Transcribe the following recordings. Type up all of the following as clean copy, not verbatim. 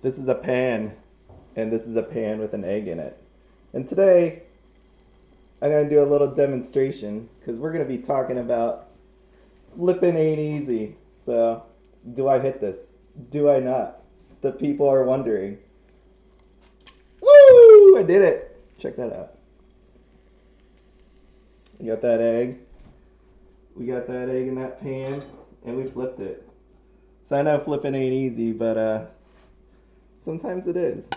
This is a pan, and this is a pan with an egg in it. And today, I'm going to do a little demonstration because we're going to be talking about flipping ain't easy. So, do I hit this? Do I not? The people are wondering. Woo! I did it. Check that out. We got that egg. We got that egg in that pan, and we flipped it. So I know flipping ain't easy, but sometimes it is.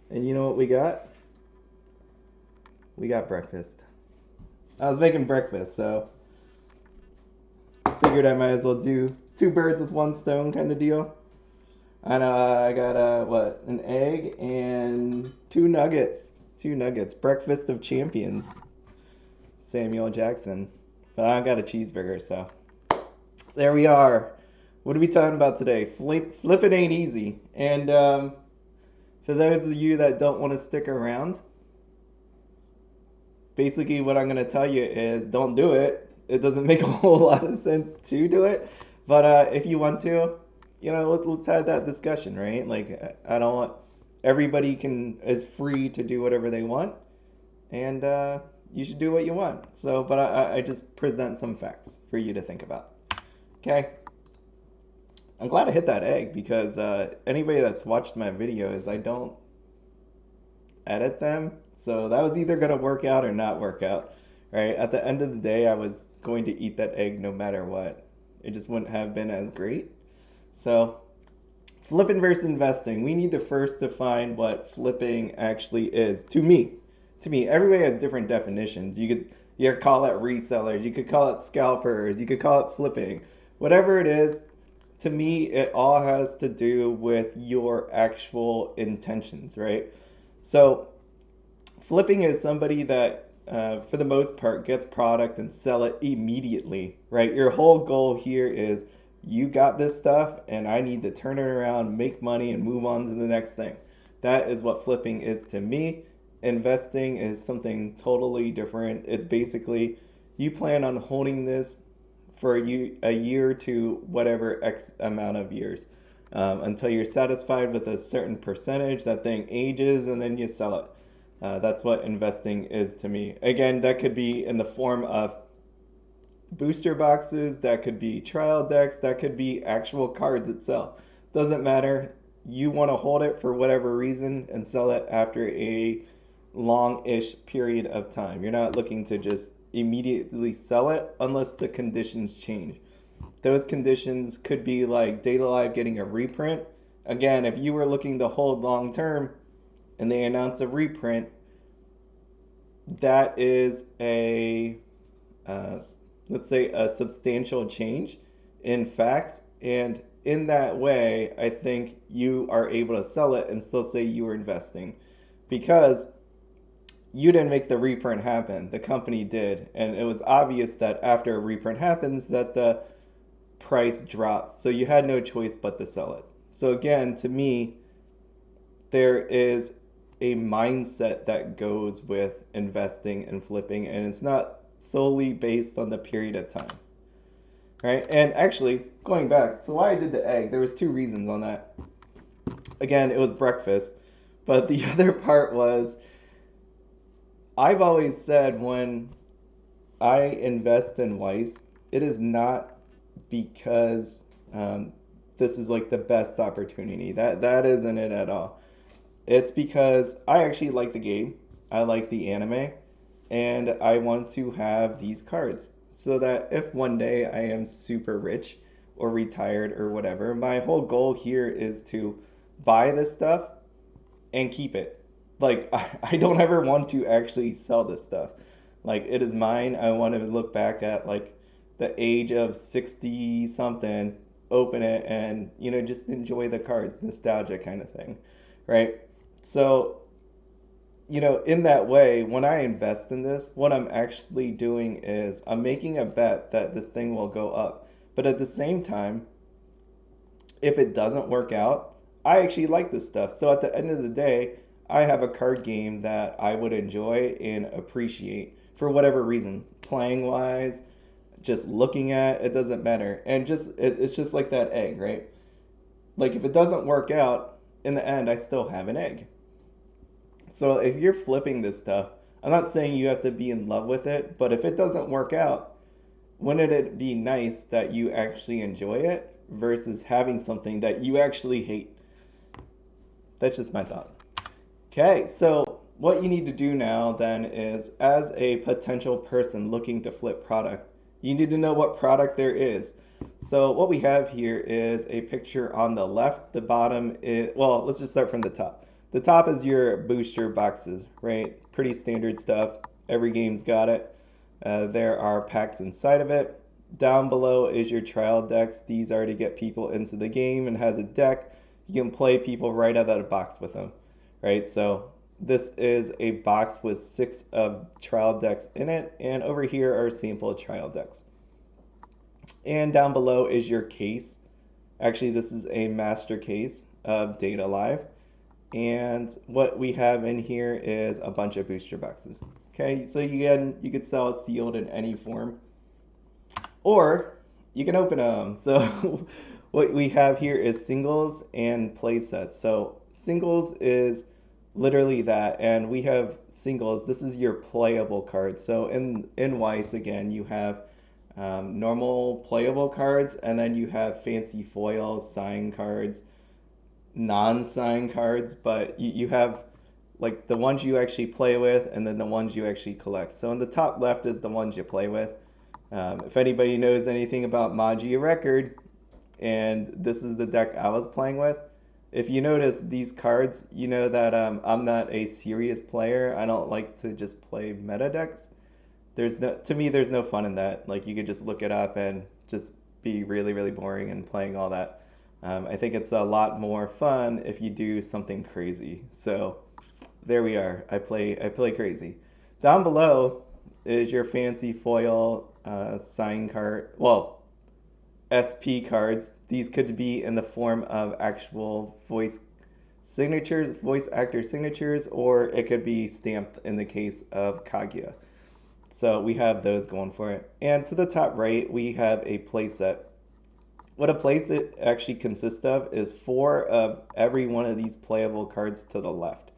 And you know what we got? We got breakfast. I was making breakfast, so figured I might as well do two birds with one stone kind of deal. I know I got an egg and two nuggets. Two nuggets. Breakfast of champions. Samuel Jackson. But I got a cheeseburger, so there we are. What are we talking about today? Flipping ain't easy. And for those of you that don't want to stick around, basically what I'm going to tell you is don't do it. It doesn't make a whole lot of sense to do it. But if you want to, let's have that discussion, right? Like, I don't want everybody is free to do whatever they want, and you should do what you want. So, but I just present some facts for you to think about. Okay. I'm glad I hit that egg because anybody that's watched my videos, I don't edit them. So that was either going to work out or not work out, right? At the end of the day, I was going to eat that egg no matter what. It just wouldn't have been as great. So, flipping versus investing. We need to first define what flipping actually is. To me, everybody has different definitions. You could call it resellers, you could call it scalpers, you could call it flipping. Whatever it is, to me, it all has to do with your actual intentions, right? So, flipping is somebody that, for the most part, gets product and sell it immediately, right? Your whole goal here is you got this stuff and I need to turn it around, make money, and move on to the next thing. That is what flipping is to me. Investing is something totally different. It's basically you plan on holding this for a year to whatever X amount of years until you're satisfied with a certain percentage. That thing ages and then you sell it. That's what investing is to me. Again, that could be in the form of booster boxes, that could be trial decks, that could be actual cards itself. Doesn't matter. You want to hold it for whatever reason and sell it after a long-ish period of time. You're not looking to just immediately sell it unless the conditions change. Those conditions could be like Data Live getting a reprint. Again, if you were looking to hold long term and they announce a reprint, that is uh, let's say, a substantial change in facts. And in that way, I think you are able to sell it and still say you were investing because you didn't make the reprint happen. The company did. And it was obvious that after a reprint happens that the price drops. So you had no choice but to sell it. So again, to me, there is a mindset that goes with investing and flipping, and it's not solely based on the period of time, right? And actually, going back, so why I did the egg, there was two reasons on that. Again, it was breakfast, but the other part was I've always said when I invest in Weiss, it is not because this is like the best opportunity. That isn't it at all. It's because I actually like the game, I like the anime, and I want to have these cards so that if one day I am super rich or retired or whatever, my whole goal here is to buy this stuff and keep it. Like, I don't ever want to actually sell this stuff. Like, it is mine. I want to look back at, like, the age of 60 something, open it, and, just enjoy the cards, nostalgia kind of thing, right? So, in that way, when I invest in this, what I'm actually doing is I'm making a bet that this thing will go up. But at the same time, if it doesn't work out, I actually like this stuff. So at the end of the day, I have a card game that I would enjoy and appreciate for whatever reason, playing wise, just looking at, it doesn't matter. And it's just like that egg, right? Like if it doesn't work out, in the end, I still have an egg. So if you're flipping this stuff, I'm not saying you have to be in love with it, but if it doesn't work out, wouldn't it be nice that you actually enjoy it versus having something that you actually hate? That's just my thought. Okay, so what you need to do now then is, as a potential person looking to flip product, you need to know what product there is. So what we have here is a picture on the left. The bottom is, well, let's just start from the top. The top is your booster boxes, right? Pretty standard stuff. Every game's got it. There are packs inside of it. Down below is your trial decks. These are to get people into the game and has a deck. You can play people right out of the box with them, right? So this is a box with 6 of trial decks in it, and over here are sample trial decks. And down below is your case. Actually, this is a master case of Data Live. And what we have in here is a bunch of booster boxes. Okay, so you could sell sealed in any form, or you can open them. So what we have here is singles and play sets. So singles is literally that, and we have singles. This is your playable cards. So in Weiss, again, you have normal playable cards, and then you have fancy foils, sign cards, non-sign cards, but you have like the ones you actually play with and then the ones you actually collect. So in the top left is the ones you play with. If anybody knows anything about Magia Record, and this is the deck I was playing with, if you notice these cards, you know that I'm not a serious player. I don't like to just play meta decks. To me, there's no fun in that. Like, you could just look it up and just be really, really boring and playing all that. I think it's a lot more fun if you do something crazy. So there we are. I play crazy. Down below is your fancy foil sign card. Well, SP cards. These could be in the form of actual voice signatures, voice actor signatures, or it could be stamped in the case of Kaguya. So we have those going for it. And to the top right, we have a playset. What a playset actually consists of is 4 of every one of these playable cards to the left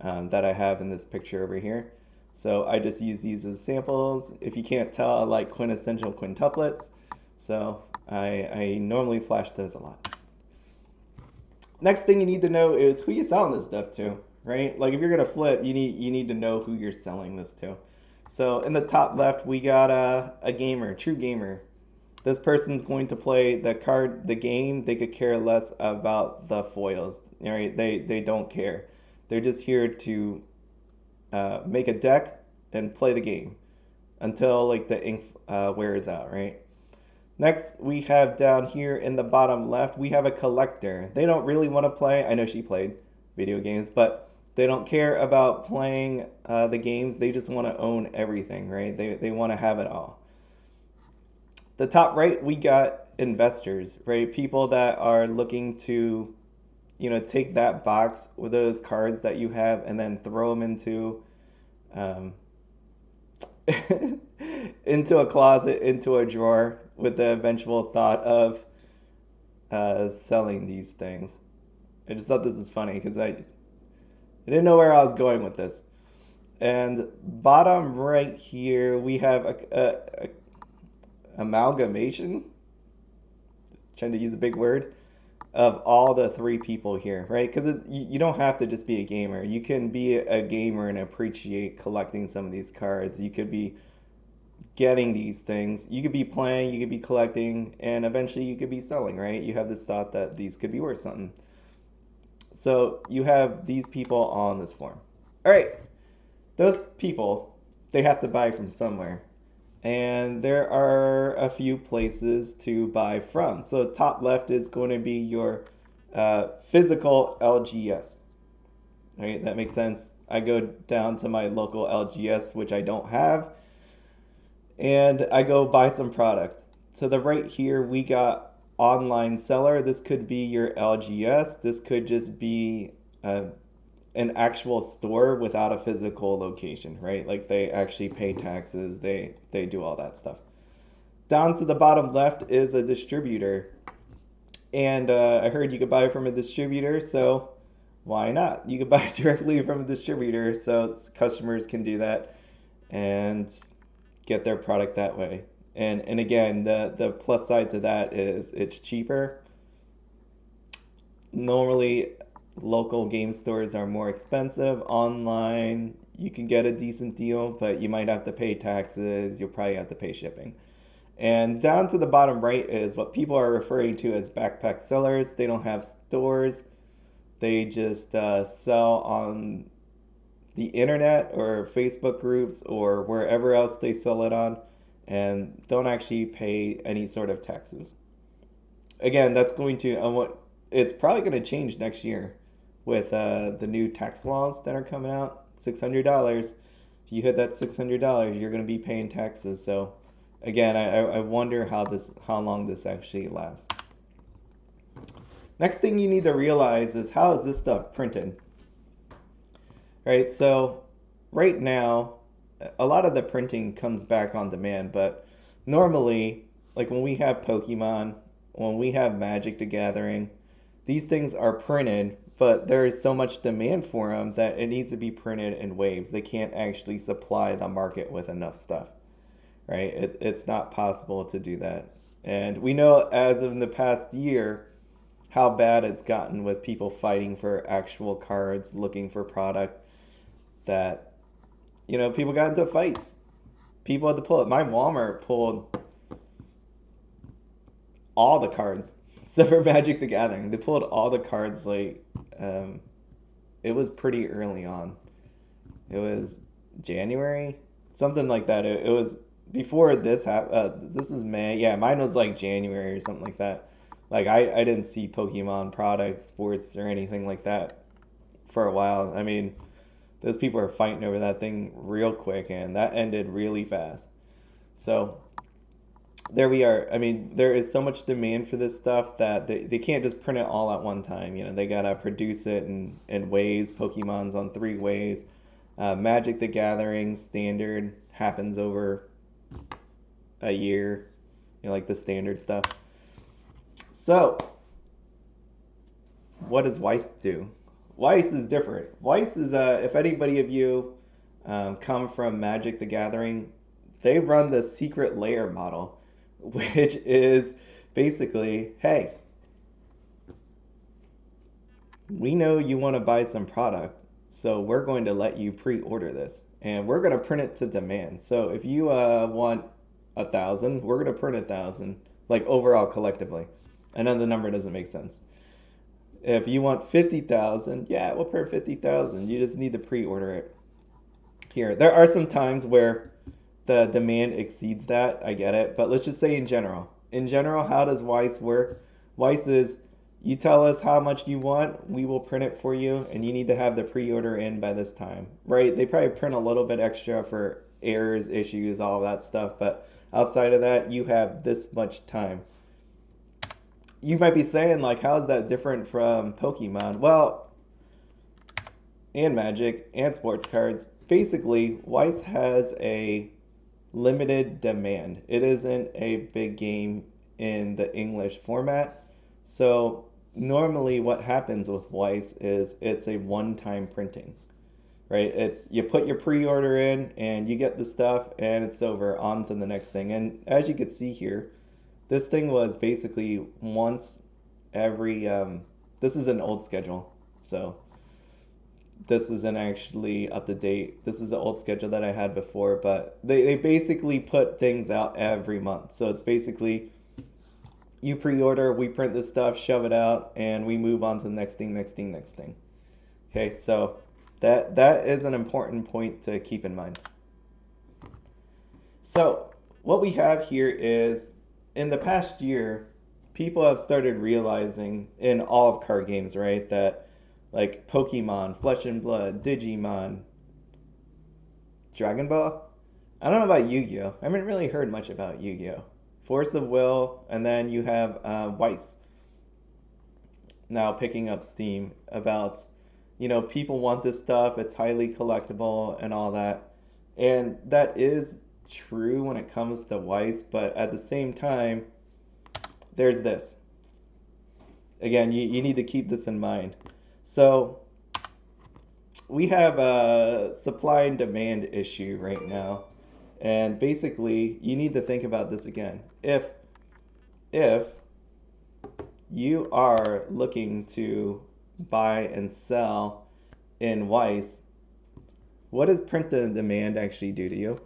that I have in this picture over here. So I just use these as samples. If you can't tell, I like quintessential quintuplets. So I normally flash those a lot. Next thing you need to know is who you're selling this stuff to, right? Like, if you're gonna flip, you need to know who you're selling this to. So in the top left, we got a gamer, true gamer. This person's going to play the game. They could care less about the foils, right? They don't care. They're just here to make a deck and play the game until like the ink wears out, right? Next, we have down here in the bottom left, we have a collector. They don't really want to play. I know she played video games, but they don't care about playing the games. They just want to own everything, right? They want to have it all. The top right, we got investors, right? People that are looking to, take that box with those cards that you have and then throw them into into a closet, into a drawer, with the eventual thought of selling these things. I just thought this is funny because I didn't know where I was going with this. And bottom right here, we have a amalgamation, trying to use a big word, of all the 3 people here, right? Because you don't have to just be a gamer. You can be a gamer and appreciate collecting some of these cards. You could be getting these things. You could be playing, you could be collecting, and eventually you could be selling, right? You have this thought that these could be worth something. So you have these people on this form. All right, those people, they have to buy from somewhere. And there are a few places to buy from. So top left is going to be your physical LGS. All right, that makes sense. I go down to my local LGS, which I don't have, and I go buy some product. To the right here, we got online seller. This could be your LGS. This could just be an actual store without a physical location, right? Like, they actually pay taxes, they do all that stuff. Down to the bottom left is a distributor. And I heard you could buy from a distributor, so why not? You can buy directly from a distributor, so customers can do that and get their product that way. And again, the plus side to that is it's cheaper. Normally, local game stores are more expensive. Online, you can get a decent deal, but you might have to pay taxes. You'll probably have to pay shipping. And down to the bottom right is what people are referring to as backpack sellers. They don't have stores. They just sell on the internet or Facebook groups or wherever else they sell it on and don't actually pay any sort of taxes. Again, that's going to it's probably going to change next year with the new tax laws that are coming out. $600. If you hit that $600, you're going to be paying taxes. So again, I wonder how long this actually lasts. Next thing you need to realize is how is this stuff printed? Right? So right now, a lot of the printing comes back on demand, but normally, like when we have Pokemon, when we have Magic the Gathering, these things are printed, but there is so much demand for them that it needs to be printed in waves. They can't actually supply the market with enough stuff, right? It's not possible to do that. And we know as of the past year how bad it's gotten with people fighting for actual cards, looking for product that, people got into fights. People had to pull it. My Walmart pulled all the cards except for Magic the Gathering. They pulled all the cards um, it was pretty early on. It was January, something like that. It was before this happened. This is May. Yeah, mine was like January or something like that. Like I didn't see Pokemon products, sports, or anything like that for a while. I mean, those people are fighting over that thing real quick, and that ended really fast. So there we are. I mean, there is so much demand for this stuff that they can't just print it all at one time. They gotta produce it in waves. Pokemon's on 3 waves. Magic the Gathering standard happens over a year, like the standard stuff. So, what does Weiss do? Weiss is different. Weiss is, if anybody of you come from Magic the Gathering, they run the secret layer model, which is basically, hey, we know you want to buy some product, so we're going to let you pre-order this, and we're going to print it to demand. So if you want 1,000, we're going to print 1,000, like overall collectively. I know the number doesn't make sense. If you want 50,000, yeah, we'll print 50,000. You just need to pre-order it. Here, there are some times where the demand exceeds that. I get it, but let's just say in general. In general, how does Weiss work? Weiss is you tell us how much you want, we will print it for you, and you need to have the pre-order in by this time, right? They probably print a little bit extra for errors, issues, all of that stuff, but outside of that, you have this much time. You might be saying, like, how is that different from Pokemon? Well, and Magic and sports cards. Basically, Weiss has a limited demand. It isn't a big game in the English format. So normally what happens with Weiss is it's a one-time printing, right? It's you put your pre-order in and you get the stuff and it's over, on to the next thing. And as you can see here, this thing was basically once every this is an old schedule. So this isn't actually up to date. This is the old schedule that I had before, but they basically put things out every month. So it's basically you pre-order, we print this stuff, shove it out, and we move on to the next thing, next thing, next thing. Okay, so that is an important point to keep in mind. So what we have here is in the past year, people have started realizing in all of card games, right, that like Pokemon, Flesh and Blood, Digimon, Dragon Ball. I don't know about Yu-Gi-Oh! I haven't really heard much about Yu-Gi-Oh! Force of Will, and then you have Weiss now picking up steam about, people want this stuff, it's highly collectible and all that. And that is true when it comes to Weiss, but at the same time, there's this. Again, you need to keep this in mind. So we have a supply and demand issue right now. And basically, you need to think about this again. If you are looking to buy and sell in Weiss, what does print to demand actually do to you?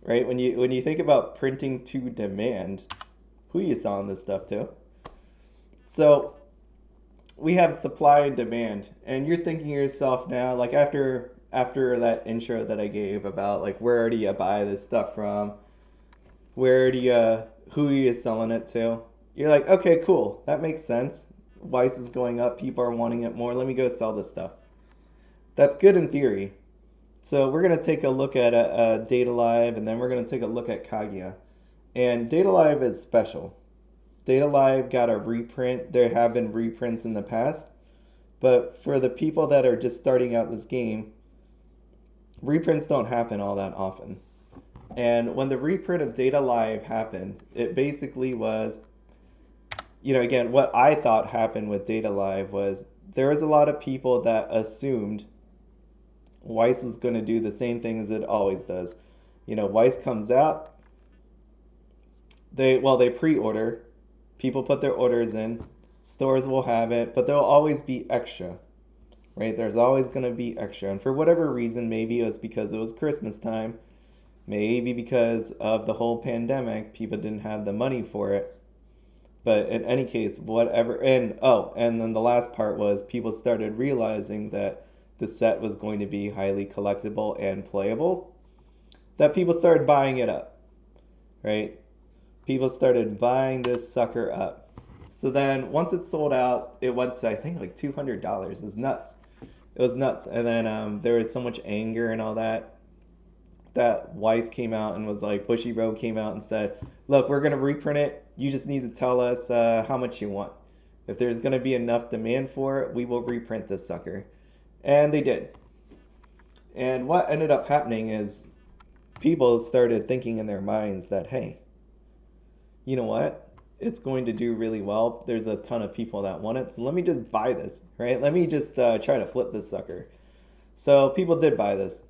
Right? When you think about printing to demand, who are you selling this stuff to? So we have supply and demand, and you're thinking to yourself now, like after that intro that I gave about like where do you buy this stuff from, where do you who are you selling it to? You're like, okay, cool, that makes sense. Weiss is going up, people are wanting it more. Let me go sell this stuff. That's good in theory. So we're gonna take a look at Data Live, and then we're gonna take a look at Kaguya. And Data Live is special. Data Live got a reprint. There have been reprints in the past, but for the people that are just starting out this game, reprints don't happen all that often. And when the reprint of Data Live happened, it basically was, again, what I thought happened with Data Live was there was a lot of people that assumed Weiss was going to do the same thing as it always does. Weiss comes out, they pre-order, people put their orders in, stores will have it, but there'll always be extra, right? There's always going to be extra. And for whatever reason, maybe it was because it was Christmas time, maybe because of the whole pandemic, people didn't have the money for it. But in any case, whatever. And then the last part was people started realizing that the set was going to be highly collectible and playable, that people started buying it up, right? People started buying this sucker up. So then once it sold out, it went to I think like $200. It was nuts. It was nuts. And then there was so much anger and all that Weiss came out and was like, Bushiroad came out and said, look, we're going to reprint it. You just need to tell us how much you want. If there's going to be enough demand for it, we will reprint this sucker. And they did. And what ended up happening is people started thinking in their minds that, hey, you know what? It's going to do really well. There's a ton of people that want it. So let me just buy this, right? Let me just try to flip this sucker. So people did buy this.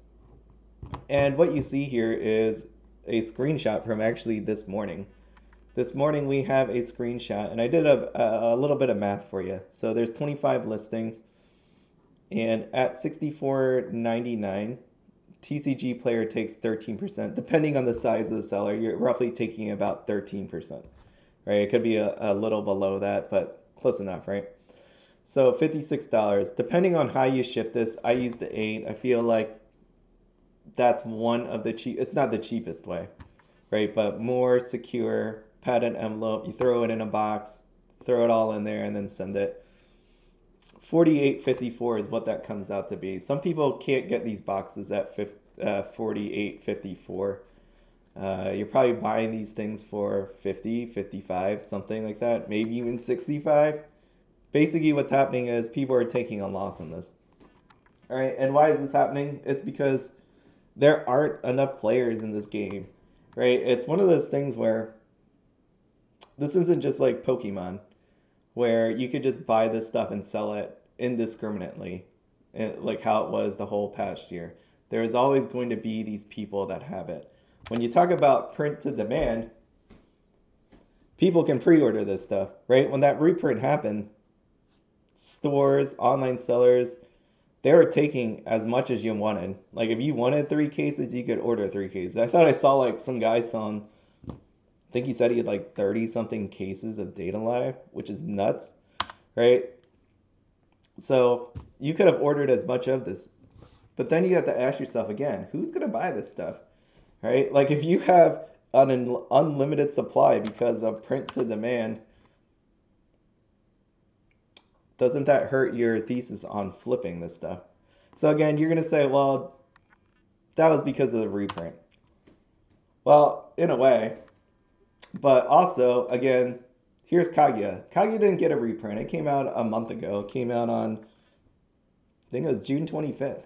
And what you see here is a screenshot from actually this morning. This morning we have a screenshot, and I did a little bit of math for you. So there's 25 listings, and at $64.99, TCG Player takes 13%. Depending on the size of the seller, you're roughly taking about 13%, right? It could be a little below that, but close enough, right? So $56. Depending on how you ship this, I use the 8. I feel like that's one of the cheap. It's not the cheapest way, right? But more secure. Padded envelope. You throw it in a box, throw it all in there, and then send it. $48.54 is what that comes out to be. Some people can't get these boxes at $48.54. You're probably buying these things for 50, 55, something like that, maybe even 65. Basically, what's happening is people are taking a loss on this. All right, and why is this happening? It's because there aren't enough players in this game, right? It's one of those things where this isn't just like Pokemon, where you could just buy this stuff and sell it indiscriminately, like how it was the whole past year. There is always going to be these people that have it. When you talk about print to demand, people can pre-order this stuff, right? When that reprint happened, stores, online sellers, they were taking as much as you wanted. Like if you wanted 3 cases, you could order 3 cases. I thought I saw like some guy selling, I think he said he had like 30 something cases of Data Live, which is nuts, right? So you could have ordered as much of this, but then you have to ask yourself again, who's going to buy this stuff, right? Like if you have an unlimited supply because of print to demand, doesn't that hurt your thesis on flipping this stuff? So again, you're going to say, well, that was because of the reprint. Well, in a way, but also, again, here's Kaguya. Kaguya didn't get a reprint. It came out a month ago. It came out on, I think it was June 25th.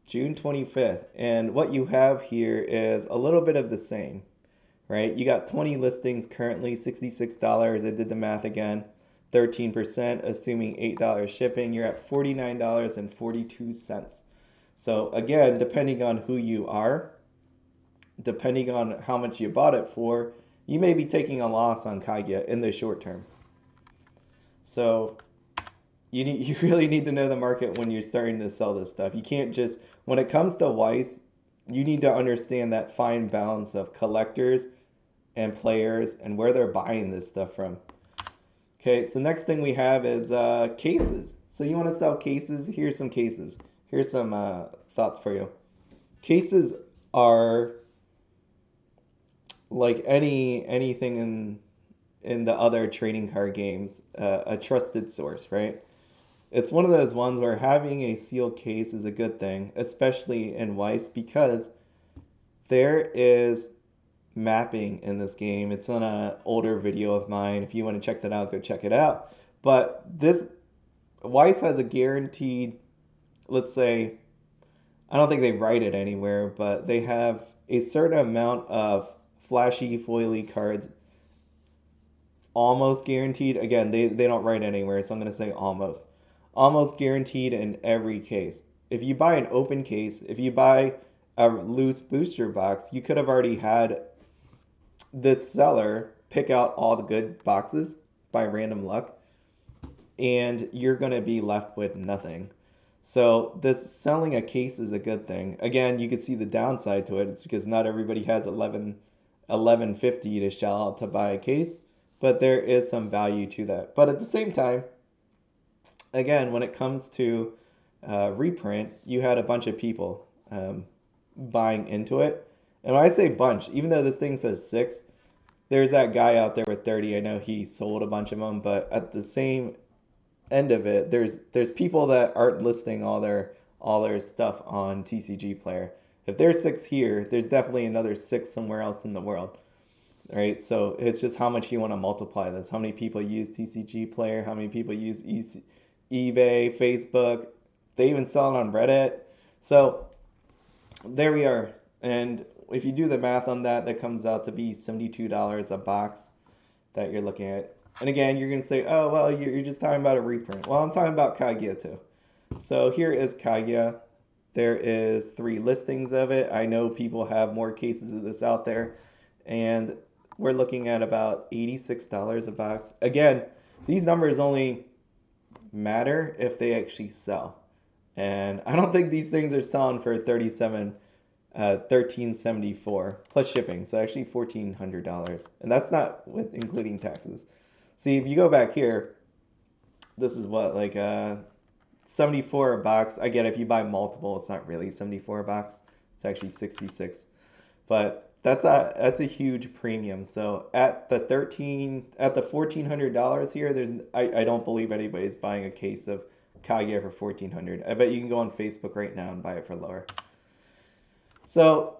June 25th. And what you have here is a little bit of the same, right? You got 20 listings currently, $66. I did the math again. 13%, assuming $8 shipping, you're at $49.42. So again, depending on who you are, depending on how much you bought it for, you may be taking a loss on Kaguya in the short term. So you really need to know the market when you're starting to sell this stuff. You can't just, when it comes to Weiss, you need to understand that fine balance of collectors and players and where they're buying this stuff from. Okay, so next thing we have is cases. So you want to sell cases? Here's some cases. Here's some thoughts for you. Cases are like anything in the other trading card games, a trusted source, right? It's one of those ones where having a sealed case is a good thing, especially in Weiss, because there is mapping in this game. It's on an older video of mine. If you want to check that out, go check it out. But this Weiss has a guaranteed, let's say, I don't think they write it anywhere, but they have a certain amount of flashy foily cards almost guaranteed. Again, they don't write anywhere, so I'm going to say almost. Almost guaranteed in every case. If you buy an open case, if you buy a loose booster box, you could have already had this seller pick out all the good boxes by random luck, and you're going to be left with nothing. So this selling a case is a good thing. Again, you could see the downside to it. It's because not everybody has 11.50 to shell out to buy a case, but there is some value to that. But at the same time, again, when it comes to reprint, you had a bunch of people buying into it. And when I say bunch, even though this thing says 6, there's that guy out there with 30. I know he sold a bunch of them, but at the same end of it, there's people that aren't listing all their stuff on TCG Player. If there's 6 here, there's definitely another 6 somewhere else in the world. Right? So it's just how much you want to multiply this. How many people use TCG Player? How many people use eBay, Facebook? They even sell it on Reddit. So there we are. And if you do the math on that, that comes out to be $72 a box that you're looking at. And again, you're going to say, oh, well, you're just talking about a reprint. Well, I'm talking about Kaguya too. So here is Kaguya. There is 3 listings of it. I know people have more cases of this out there. And we're looking at about $86 a box. Again, these numbers only matter if they actually sell. And I don't think these things are selling for $13.74 plus shipping, so actually $1,400, and that's not with including taxes. See, if you go back here, this is what, like 74 a box. I get it, if you buy multiple, it's not really 74 a box. It's actually 66, but that's a huge premium. So at the $1,400 here, I don't believe anybody's buying a case of Kaguya for $1,400. I bet you can go on Facebook right now and buy it for lower. So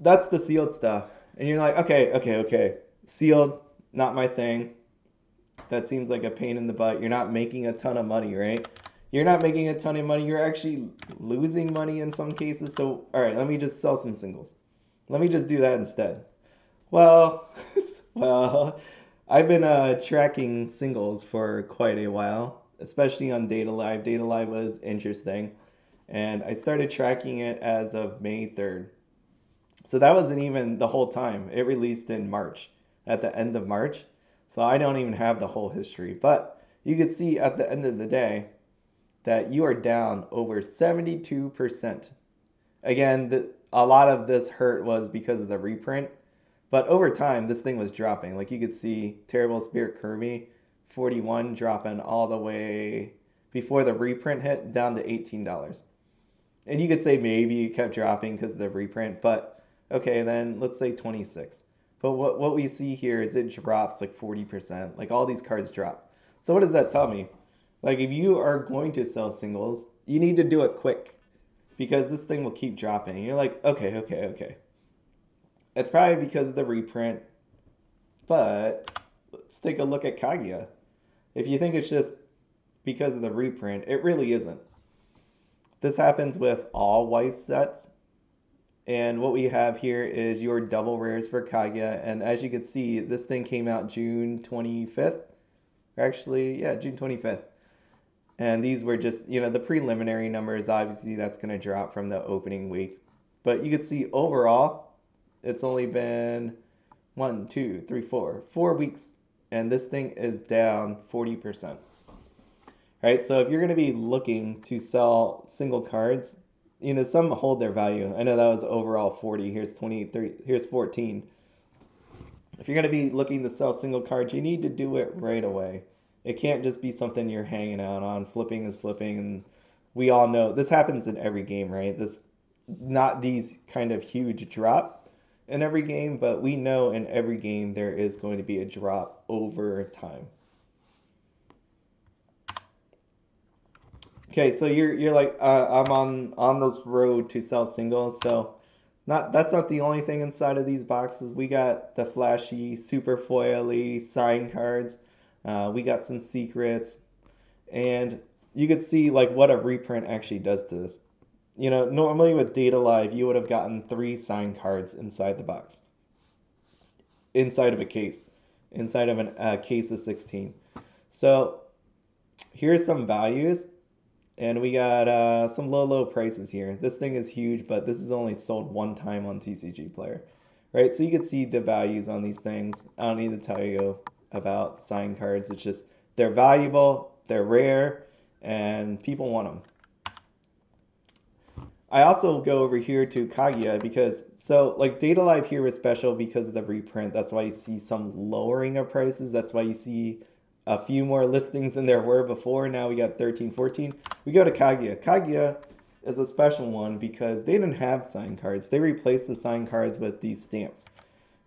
that's the sealed stuff. And you're like, okay. Sealed, not my thing. That seems like a pain in the butt. You're not making a ton of money, right? You're not making a ton of money. You're actually losing money in some cases. So, all right, let me just sell some singles. Let me just do that instead. Well, I've been tracking singles for quite a while, especially on Data Live. Data Live was interesting. And I started tracking it as of May 3rd. So that wasn't even the whole time. It released in March, at the end of March. So I don't even have the whole history. But you could see at the end of the day that you are down over 72%. Again, a lot of this hurt was because of the reprint. But over time, this thing was dropping. Like you could see Terrible Spirit Kirby, 41, dropping all the way before the reprint hit down to $18. And you could say maybe it kept dropping because of the reprint, but okay, then let's say 26. But what we see here is it drops like 40%. Like all these cards drop. So what does that tell me? Like if you are going to sell singles, you need to do it quick because this thing will keep dropping. And you're like, okay. It's probably because of the reprint, but let's take a look at Kaguya. If you think it's just because of the reprint, it really isn't. This happens with all Weiss sets. And what we have here is your double rares for Kaguya. And as you can see, this thing came out June 25th. Actually, yeah, June 25th. And these were just, the preliminary numbers. Obviously, that's going to drop from the opening week. But you could see overall, it's only been 4 weeks. And this thing is down 40%. Right? So if you're going to be looking to sell single cards, some hold their value. I know that was overall 40. Here's 23. Here's 14. If you're going to be looking to sell single cards, you need to do it right away. It can't just be something you're hanging out on. Flipping is flipping, and we all know this happens in every game, right? Not these kind of huge drops in every game, but we know in every game there is going to be a drop over time. Okay, so you're like I'm on this road to sell singles, so that's not the only thing inside of these boxes. We got the flashy, super foily sign cards. We got some secrets, and you could see like what a reprint actually does to this. Normally with Data Live, you would have gotten 3 sign cards inside the box, inside of a case, inside of a case of 16. So here's some values. And we got some low prices here. This thing is huge, but this is only sold one time on TCG Player, right? So you can see the values on these things. I don't need to tell you about sign cards. It's just they're valuable, they're rare, and people want them. I also go over here to Kaguya because, like Data Live here is special because of the reprint. That's why you see some lowering of prices. That's why you see a few more listings than there were before. Now we got 13, 14. We go to Kaguya. Kaguya is a special one because they didn't have sign cards. They replaced the sign cards with these stamps.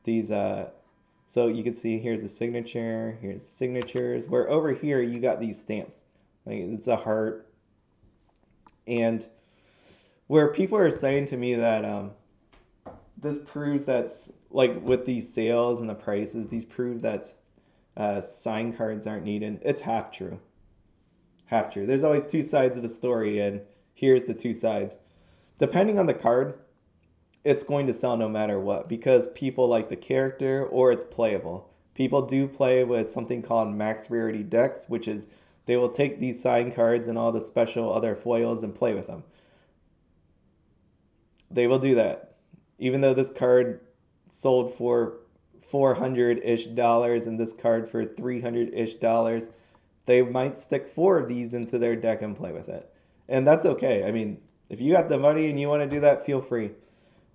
So you can see here's a signature, here's signatures, where over here you got these stamps. Like it's a heart. And where people are saying to me that this proves that's like with these sales and the prices, these prove that sign cards aren't needed. It's half true. Half true. There's always 2 sides of a story, and here's the 2 sides. Depending on the card, it's going to sell no matter what because people like the character or it's playable. People do play with something called max rarity decks, which is they will take these sign cards and all the special other foils and play with them. They will do that. Even though this card sold for $400-ish and this card for $300-ish, they might stick 4 of these into their deck and play with it. And that's okay. I mean, if you got the money and you want to do that, feel free.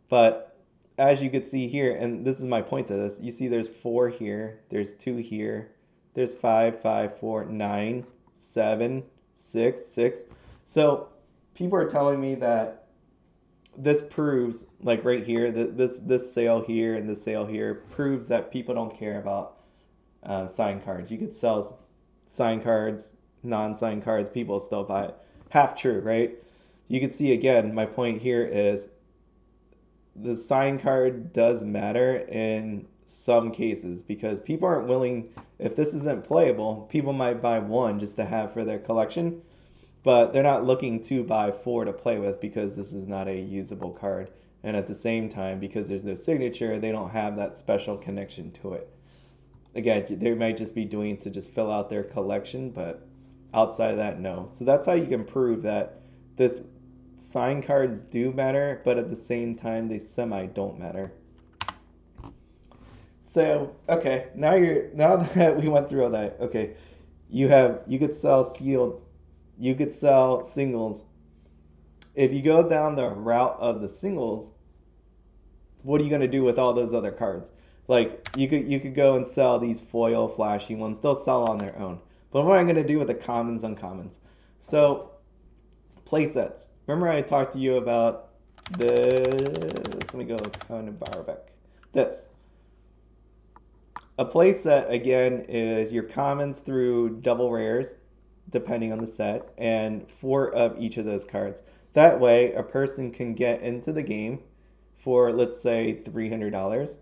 But as you could see here, and this is my point to this, you see there's 4 here, there's 2 here, there's 5, 5, 4, 9, 7, 6, 6. So people are telling me that this proves, like right here, this sale here and this sale here proves that people don't care about sign cards. You could sell sign cards, non-sign cards, people still buy it. Half true, right? You can see again, my point here is the sign card does matter in some cases because people aren't willing, if this isn't playable, people might buy 1 just to have for their collection, but they're not looking to buy 4 to play with because this is not a usable card. And at the same time, because there's no signature, they don't have that special connection to it. Again, they might just be doing it to just fill out their collection, but outside of that, no. So that's how you can prove that this sign cards do matter, but at the same time, they semi don't matter. So, okay, now that we went through all that, okay, you could sell sealed, you could sell singles. If you go down the route of the singles, what are you going to do with all those other cards? Like you could go and sell these foil flashy ones. They'll sell on their own. But what am I going to do with the commons, uncommons? So playsets. Remember I talked to you about this. Let me go kind of borrow back. This. A playset again is your commons through double rares, depending on the set, and 4 of each of those cards. That way, a person can get into the game for, let's say, $300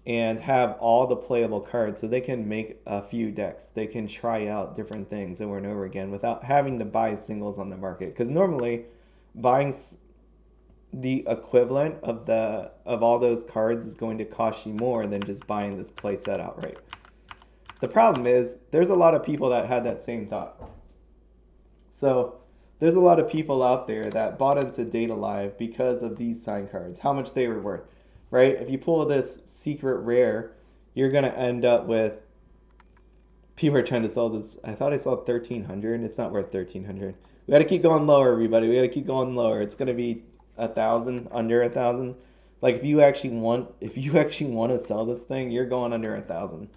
and have all the playable cards so they can make a few decks. They can try out different things over and over again without having to buy singles on the market. Because normally, buying the equivalent of all those cards is going to cost you more than just buying this playset outright. The problem is there's a lot of people that had that same thought. So there's a lot of people out there that bought into Data Live because of these sign cards, how much they were worth, right? If you pull this secret rare, you're gonna end up with people are trying to sell this. I thought I saw 1,300. It's not worth 1,300. We got to keep going lower, everybody. We got to keep going lower. It's gonna be 1,000, under 1,000. Like if you actually want to sell this thing, you're going under 1,000.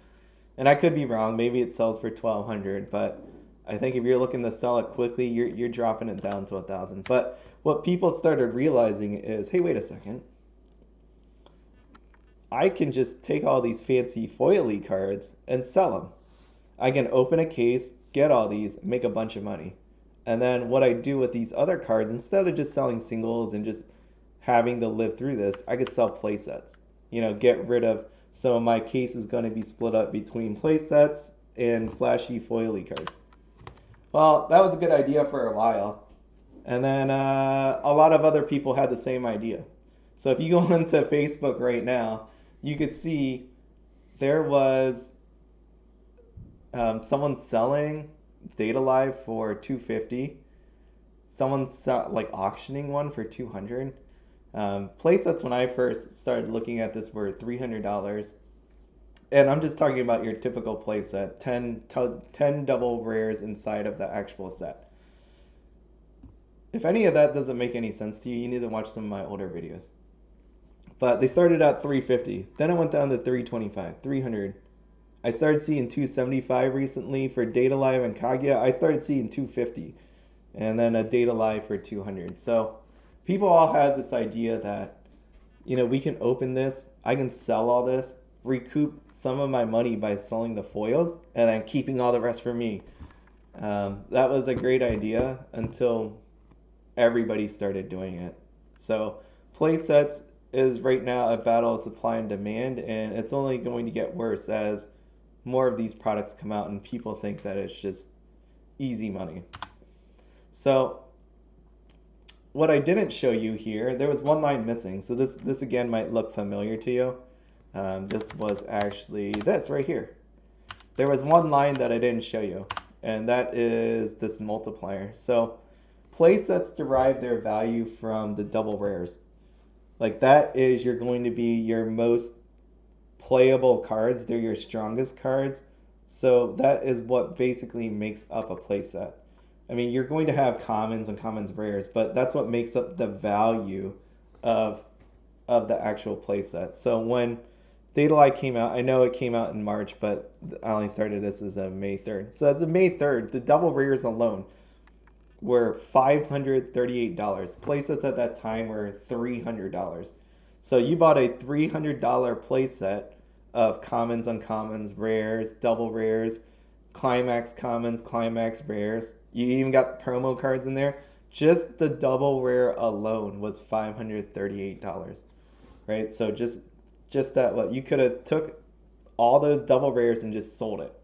And I could be wrong. Maybe it sells for 1,200, but I think if you're looking to sell it quickly, you're dropping it down to 1,000. But what people started realizing is, hey, wait a second. I can just take all these fancy foily cards and sell them. I can open a case, get all these, make a bunch of money. And then what I do with these other cards, instead of just selling singles and just having to live through this, I could sell play sets. Get rid of some of my case is going to be split up between play sets and flashy foily cards. Well, that was a good idea for a while. And then a lot of other people had the same idea. So if you go into Facebook right now, you could see there was someone selling Data Live for 250. Someone like auctioning one for 200. Playsets when I first started looking at this were $300. And I'm just talking about your typical playset, 10 double rares inside of the actual set. If any of that doesn't make any sense to you, you need to watch some of my older videos. But they started at 350. Then it went down to 325, 300. I started seeing 275 recently for Data Live and Kaguya. I started seeing 250. And then a Data Live for 200. So people all have this idea that, we can open this, I can sell all this, recoup some of my money by selling the foils, and then keeping all the rest for me. That was a great idea until everybody started doing it. So playsets is right now a battle of supply and demand, and it's only going to get worse as more of these products come out and people think that it's just easy money. So what I didn't show you here, there was one line missing. So this again might look familiar to you. This was actually this right here. There was one line that I didn't show you, and that is this multiplier. So playsets derive their value from the double rares. Like that is you're going to be your most playable cards. They're your strongest cards. So that is what basically makes up a playset. I mean, you're going to have commons and commons rares, but that's what makes up the value of the actual playset. So when Data Light came out, I know it came out in March, but I only started this as of May 3rd. So as of May 3rd, the double rares alone were $538. Playsets at that time were $300. So you bought a $300 playset of commons, uncommons, rares, double rares, climax commons, climax rares. You even got promo cards in there. Just the double rare alone was $538, right? So just that, what you could have took all those double rares and just sold it,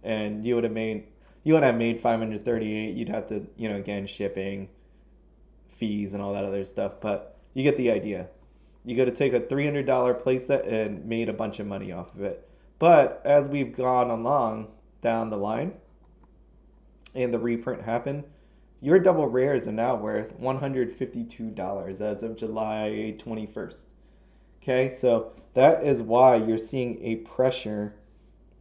and you would have made 538. You'd have to, again, shipping fees and all that other stuff, but you get the idea. You got to take a $300 playset and made a bunch of money off of it. But as we've gone along down the line and the reprint happened, your double rares are now worth $152 as of July 21st. Okay, so that is why you're seeing a pressure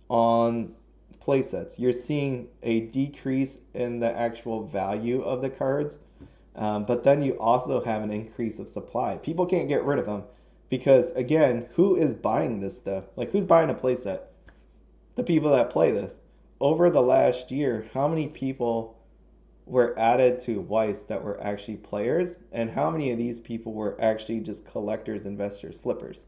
on playsets. You're seeing a decrease in the actual value of the cards, but then you also have an increase of supply. People can't get rid of them because, again, who is buying this stuff? Like, who's buying a playset? The people that play this. Over the last year, how many people were added to Weiss that were actually players, and how many of these people were actually just collectors, investors, flippers?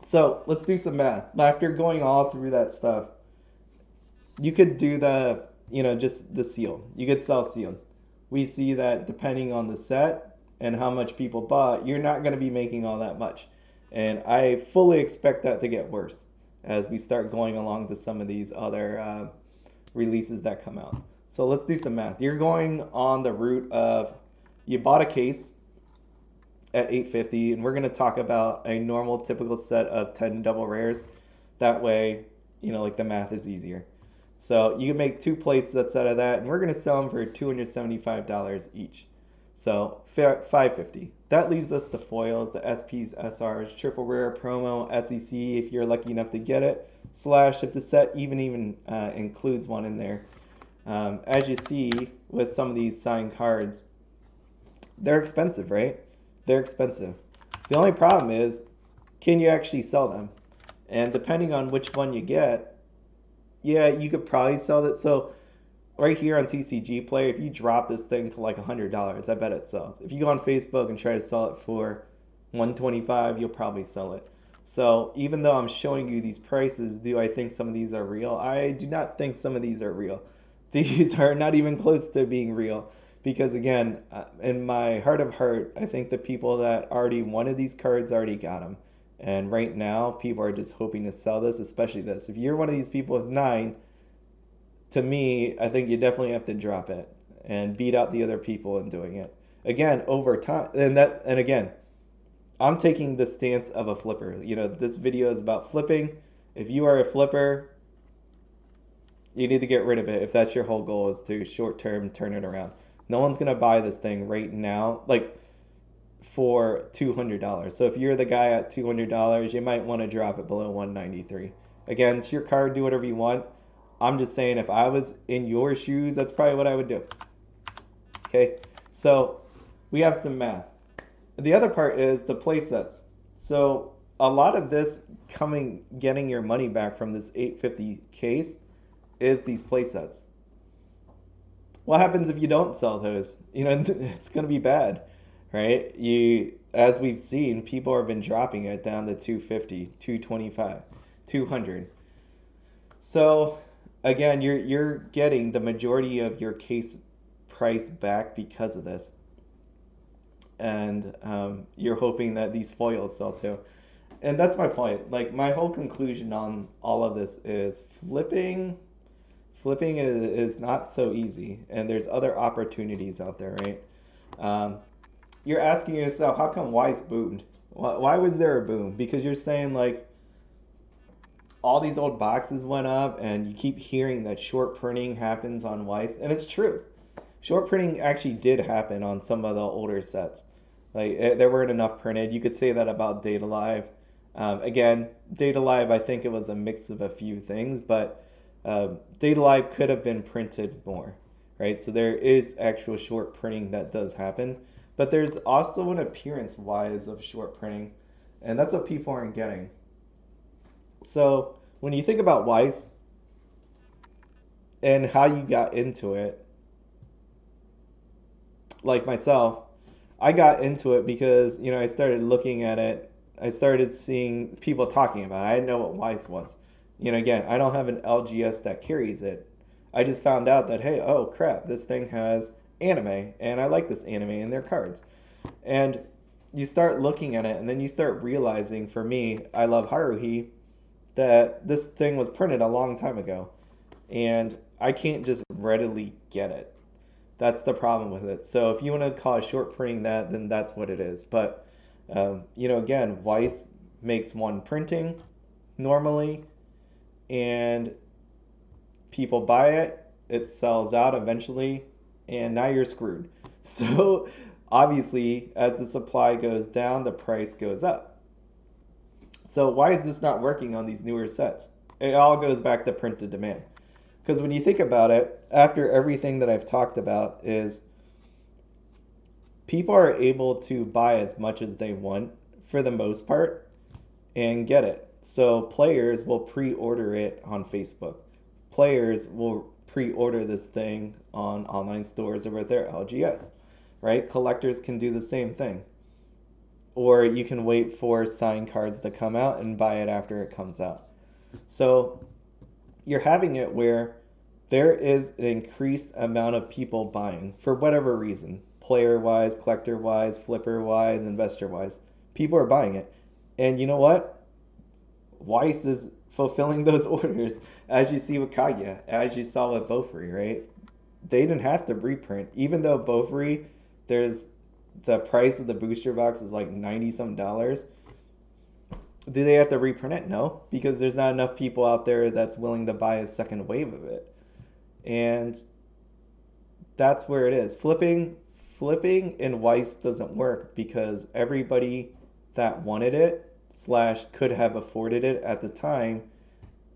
So let's do some math. After going all through that stuff, you could do just the seal. You could sell sealed. We see that depending on the set and how much people bought, you're not going to be making all that much. And I fully expect that to get worse as we start going along to some of these other releases that come out. So let's do some math. You're going on the route of you bought a case at $850, and we're going to talk about a normal typical set of 10 double rares. That way like the math is easier. So you can make 2 play sets out of that, and we're going to sell them for $275 each. So 550. That leaves us the foils, the SPs, SRs, triple rare, promo, SEC if you're lucky enough to get it, slash if the set even includes one in there. As you see with some of these signed cards, they're expensive, right? They're expensive. The only problem is, can you actually sell them? And depending on which one you get, yeah, you could probably sell it. So right here on TCG Player, if you drop this thing to like $100, I bet it sells. If you go on Facebook and try to sell it for 125, you'll probably sell it. So even though I'm showing you these prices, do I think some of these are real? I do not think some of these are real. These are not even close to being real. Because again, in my heart of heart, I think the people that already wanted these cards already got them. And right now, people are just hoping to sell this, especially this. If you're one of these people with 9, to me, I think you definitely have to drop it and beat out the other people in doing it. Again, over time, and again, I'm taking the stance of a flipper. This video is about flipping. If you are a flipper, you need to get rid of it if that's your whole goal, is to short term turn it around. No one's gonna buy this thing right now, like for $200. So if you're the guy at $200, you might want to drop it below 193. Again, it's your card, do whatever you want. I'm just saying, if I was in your shoes, that's probably what I would do. Okay, so we have some math. The other part is the play sets. So a lot of this getting your money back from this 850 case is these play sets. What happens if you don't sell those? It's going to be bad, right? As we've seen, people have been dropping it down to 250, 225, 200. So again, you're getting the majority of your case price back because of this, and you're hoping that these foils sell too. And that's my point. Like, my whole conclusion on all of this is flipping is not so easy, and there's other opportunities out there, right? You're asking yourself, how come Weiss boomed? Why was there a boom? Because you're saying, like, all these old boxes went up, and you keep hearing that short printing happens on Weiss, and it's true. Short printing actually did happen on some of the older sets. Like, there weren't enough printed. You could say that about Data Live. Again, Data Live, I think it was a mix of a few things, but Data Live could have been printed more, right? So there is actual short printing that does happen, but there's also an appearance-wise of short printing, and that's what people aren't getting. So when you think about Weiss and how you got into it, like myself, I got into it because, I started looking at it. I started seeing people talking about it. I didn't know what Weiss was. Again, I don't have an LGS that carries it. I just found out that, hey, oh crap, this thing has anime, and I like this anime in their cards. And you start looking at it, and then you start realizing, for me, I love Haruhi, that this thing was printed a long time ago, and I can't just readily get it. That's the problem with it. So if you want to call short printing that, then that's what it is. But again, Weiss makes one printing normally, and people buy it, it sells out eventually, and now you're screwed. So obviously, as the supply goes down, the price goes up. So why is this not working on these newer sets? It all goes back to print to demand. Because when you think about it, after everything that I've talked about, is people are able to buy as much as they want for the most part and get it. So players will pre-order it on Facebook. Players will pre-order this thing on online stores or with their LGS, right? Collectors can do the same thing. Or you can wait for signed cards to come out and buy it after it comes out. So you're having it where there is an increased amount of people buying for whatever reason, player-wise, collector-wise, flipper-wise, investor-wise. People are buying it. And you know what? Weiss is fulfilling those orders, as you see with Kaguya, as you saw with Bofuri, right? They didn't have to reprint. Even though Bofuri, the price of the booster box is like $90 some. Do they have to reprint it? No, because there's not enough people out there that's willing to buy a second wave of it. And that's where it is. Flipping in Weiss doesn't work because everybody that wanted it slash could have afforded it at the time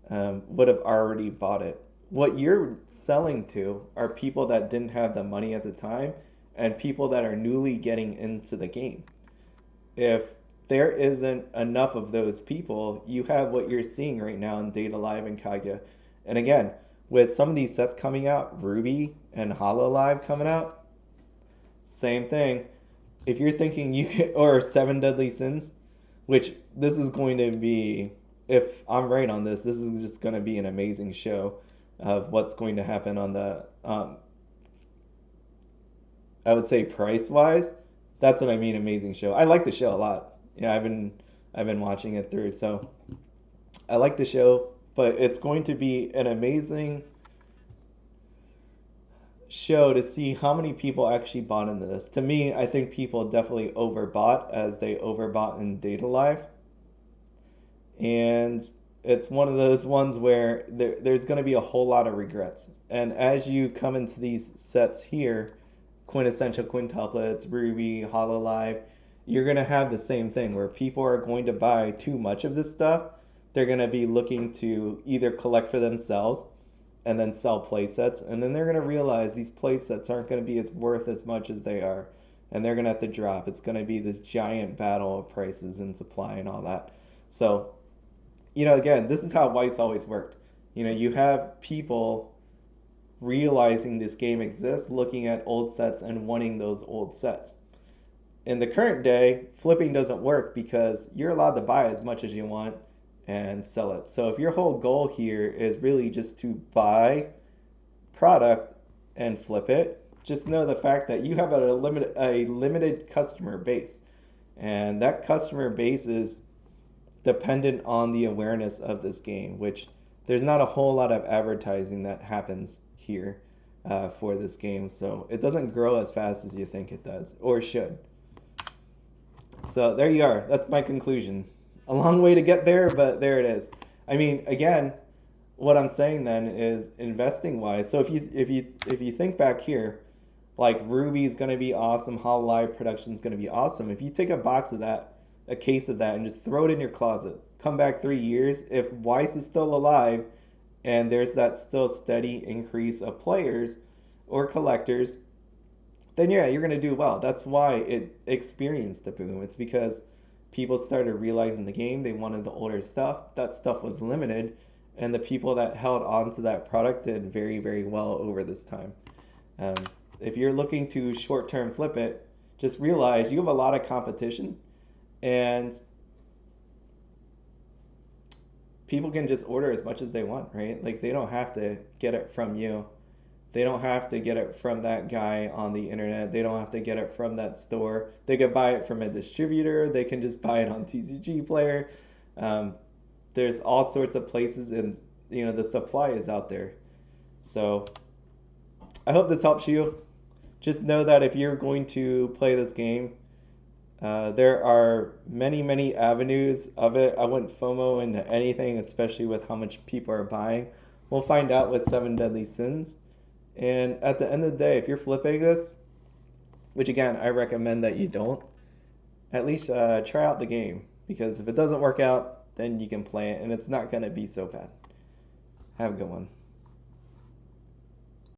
would have already bought it. What you're selling to are people that didn't have the money at the time and people that are newly getting into the game. If there isn't enough of those people, you have what you're seeing right now in Data Live and Kaguya. And again, with some of these sets coming out, Ruby and Hollow Live coming out, same thing. If you're thinking you can, or Seven Deadly Sins, which this is going to be, if I'm right on this, this is just going to be an amazing show of what's going to happen on the, I would say price wise. That's what I mean, amazing show. I like the show a lot. Yeah, I've been watching it through, so I like the show, but it's going to be an amazing show to see how many people actually bought into this. To me, I think people definitely overbought as they overbought in Data Live. And it's one of those ones where there's going to be a whole lot of regrets. And as you come into these sets here, quintessential quintuplets, Ruby, Hollow Live, you're going to have the same thing where people are going to buy too much of this stuff. They're going to be looking to either collect for themselves and then sell play sets, and then they're going to realize these play sets aren't going to be as worth as much as they are, and they're going to have to drop. It's going to be this giant battle of prices and supply and all that. So, again, this is how Weiss always worked. You have people realizing this game exists, looking at old sets and wanting those old sets. In the current day, flipping doesn't work because you're allowed to buy as much as you want and sell it. So if your whole goal here is really just to buy product and flip it, just know the fact that you have a limited customer base. And that customer base is dependent on the awareness of this game, which there's not a whole lot of advertising that happens here for this game. So it doesn't grow as fast as you think it does or should. So there you are. That's my conclusion. A long way to get there, but there it is. I mean, again, what I'm saying then is investing wise. So if you think back here, like Ruby's going to be awesome, Hollow Live Production's going to be awesome. If you take a box of that, a case of that, and just throw it in your closet, come back 3 years, if Weiss is still alive and there's that still steady increase of players or collectors, then yeah, you're going to do well. That's why it experienced the boom. It's because people started realizing the game. They wanted the older stuff. That stuff was limited, and the people that held on to that product did very, very well over this time. Um, if you're looking to short-term flip it, just realize you have a lot of competition, and people can just order as much as they want, right? Like they don't have to get it from you. They don't have to get it from that guy on the internet. They don't have to get it from that store. They could buy it from a distributor. They can just buy it on TCG Player. There's all sorts of places, and the supply is out there. So I hope this helps you. Just know that if you're going to play this game, there are many, many avenues of it. I wouldn't FOMO into anything, especially with how much people are buying. We'll find out with Seven Deadly Sins. And at the end of the day, if you're flipping this, which again, I recommend that you don't, at least try out the game. Because if it doesn't work out, then you can play it, and it's not going to be so bad. Have a good one.